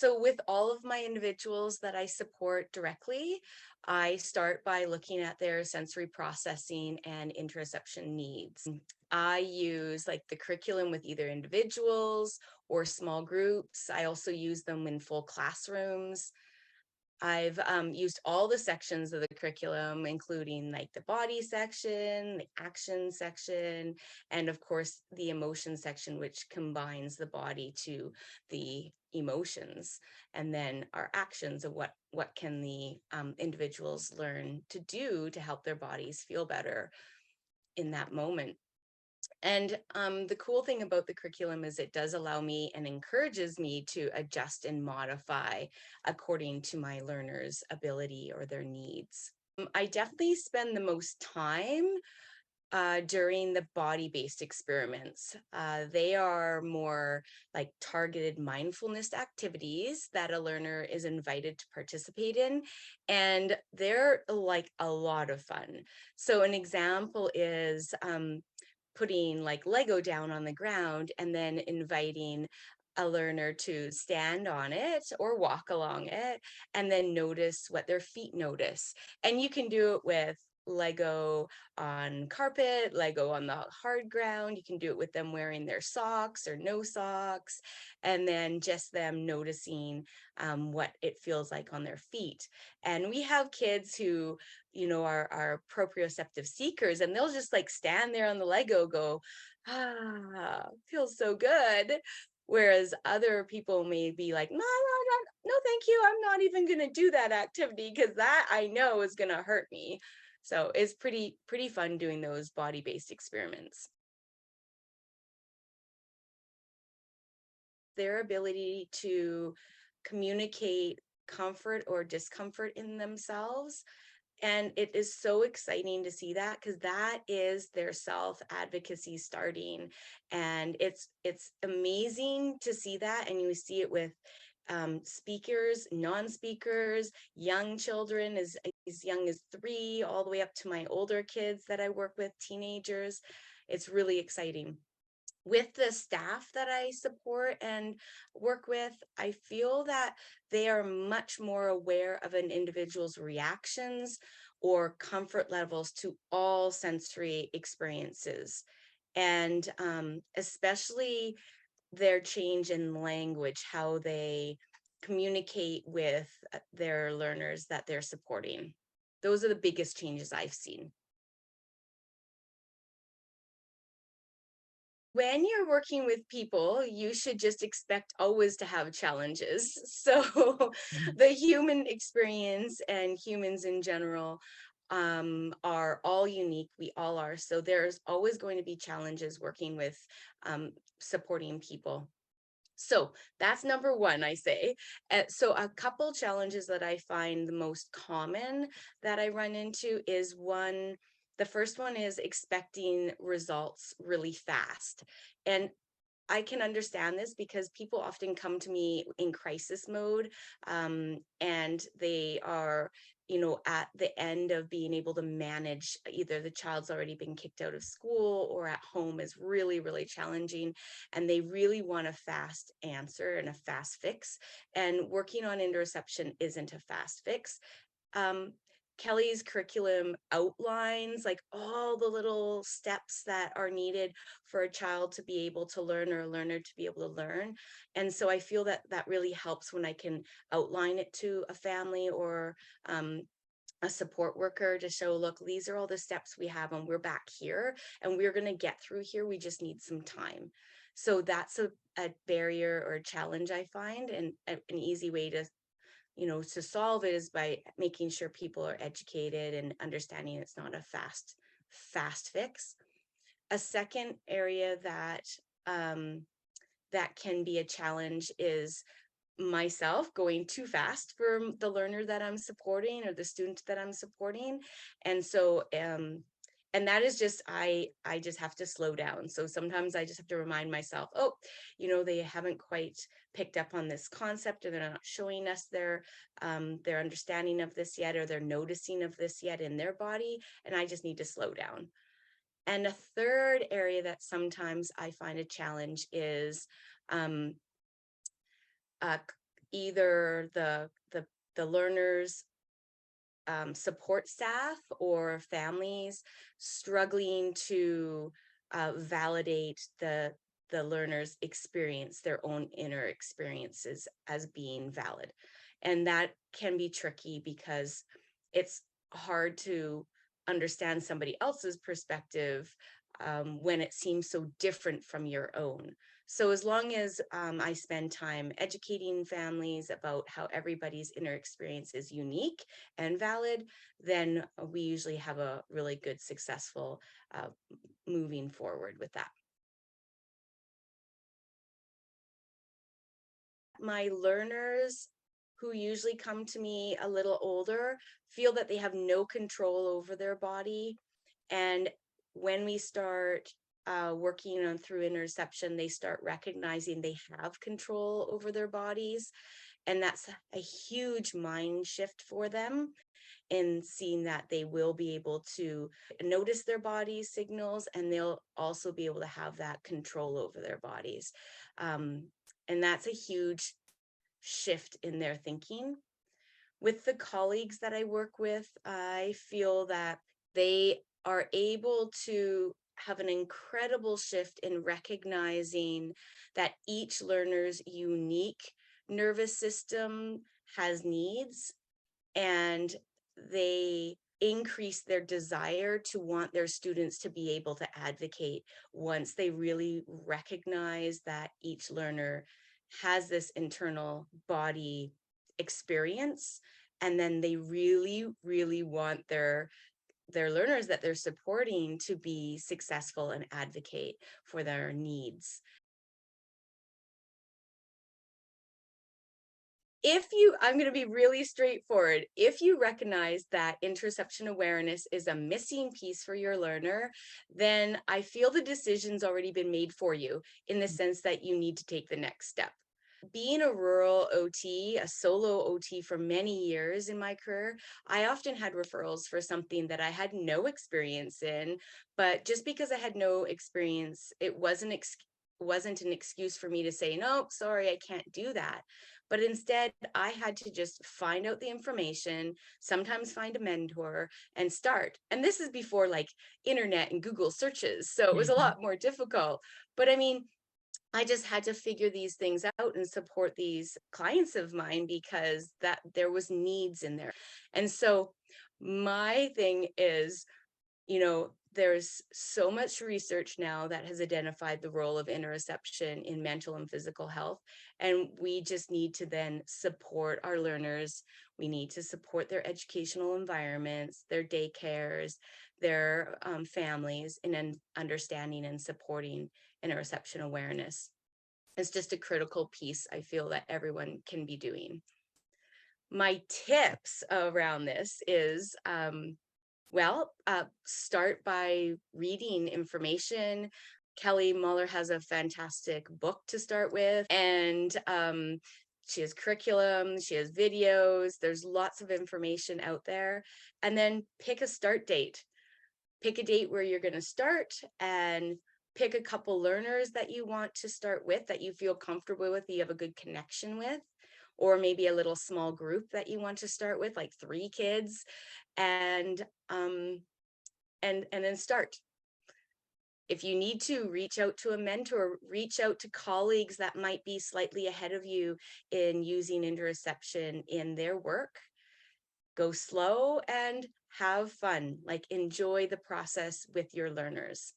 So with all of my individuals that I support directly, I start by looking at their sensory processing and interoception needs. I use like the curriculum with either individuals or small groups. I also use them in full classrooms. I've used all the sections of the curriculum, including like the body section, the action section, and of course the emotion section, which combines the body to the emotions, and then our actions of what can the individuals learn to do to help their bodies feel better in that moment. And the cool thing about the curriculum is it does allow me and encourages me to adjust and modify according to my learners' ability or their needs. I definitely spend the most time during the body-based experiments. They are more like targeted mindfulness activities that a learner is invited to participate in, and they're like a lot of fun. So an example is putting like Lego down on the ground and then inviting a learner to stand on it or walk along it and then notice what their feet notice. And you can do it with Lego on carpet, Lego on the hard ground. You can do it with them wearing their socks or no socks, and then just them noticing what it feels like on their feet. And we have kids who, you know, are proprioceptive seekers, and they'll just like stand there on the Lego, go, ah, feels so good. Whereas other people may be like, no, thank you. I'm not even going to do that activity because that I know is going to hurt me. So it's pretty fun doing those body-based experiments. Their ability to communicate comfort or discomfort in themselves. And it is so exciting to see that, because that is their self-advocacy starting. And it's amazing to see that. And you see it with speakers, non-speakers, young children as young as 3, all the way up to my older kids that I work with, teenagers. It's really exciting. With the staff that I support and work with, I feel that they are much more aware of an individual's reactions or comfort levels to all sensory experiences. And especially their change in language, how they communicate with their learners that they're supporting. Those are the biggest changes I've seen. When you're working with people, you should just expect always to have challenges. So the human experience and humans in general are all unique. We all are. So there's always going to be challenges working with supporting people. So that's number one, I say. So a couple challenges that I find the most common that I run into is one, the first one is expecting results really fast. And I can understand this because people often come to me in crisis mode, and they are, you know, at the end of being able to manage, either the child's already been kicked out of school or at home is really challenging, and they really want a fast answer and a fast fix. And working on interoception isn't a fast fix. Um, Kelly's curriculum outlines like all the little steps that are needed for a child to be able to learn or a learner to be able to learn. And so I feel that that really helps when I can outline it to a family or a support worker to show, look, these are all the steps we have and we're back here and we're going to get through here. We just need some time. So that's a barrier or a challenge I find, and an easy way to, you know, to solve it is by making sure people are educated and understanding it's not a fast fix. A second area that that can be a challenge is myself going too fast for the learner that I'm supporting or the student that I'm supporting. And so and that is just, I just have to slow down. So sometimes I just have to remind myself, oh, you know, they haven't quite picked up on this concept, or they're not showing us their understanding of this yet, or they're noticing of this yet in their body, and I just need to slow down. And a third area that sometimes I find a challenge is either the learners support staff or families struggling to validate the learner's experience, their own inner experiences as being valid. And that can be tricky because it's hard to understand somebody else's perspective when it seems so different from your own. So as long as I spend time educating families about how everybody's inner experience is unique and valid, then we usually have a really good, successful moving forward with that. My learners who usually come to me a little older feel that they have no control over their body. And when we start working on through interoception, they start recognizing they have control over their bodies. And that's a huge mind shift for them in seeing that they will be able to notice their body signals, and they'll also be able to have that control over their bodies. Um, and that's a huge shift in their thinking. With the colleagues that I work with, I feel that they are able to have an incredible shift in recognizing that each learner's unique nervous system has needs, and they increase their desire to want their students to be able to advocate once they really recognize that each learner has this internal body experience, and then they really really want their learners that they're supporting to be successful and advocate for their needs. If you, I'm going to be really straightforward. If you recognize that interoception awareness is a missing piece for your learner, then I feel the decision's already been made for you in the sense that you need to take the next step. Being a rural OT, a solo OT for many years in my career, I often had referrals for something that I had no experience in, but just because I had no experience, it wasn't an excuse for me to say, no, sorry, I can't do that. But instead, I had to just find out the information, sometimes find a mentor and start. And this is before like internet and Google searches. So it was a Mhm. lot more difficult. But I mean, I just had to figure these things out and support these clients of mine because that there was needs in there. And so my thing is, there's so much research now that has identified the role of interoception in mental and physical health. And we just need to then support our learners. We need to support their educational environments, their daycares, their families in understanding and supporting interoception awareness. It's just a critical piece I feel that everyone can be doing. My tips around this is start by reading information. Kelly Mahler has a fantastic book to start with, and she has curriculum, she has videos, there's lots of information out there. And then pick a start date. Pick a date where you're going to start, and pick a couple learners that you want to start with, that you feel comfortable with, that you have a good connection with, or maybe a little small group that you want to start with, like 3 kids, and then start. If you need to reach out to a mentor, reach out to colleagues that might be slightly ahead of you in using interoception in their work. Go slow and have fun, like enjoy the process with your learners.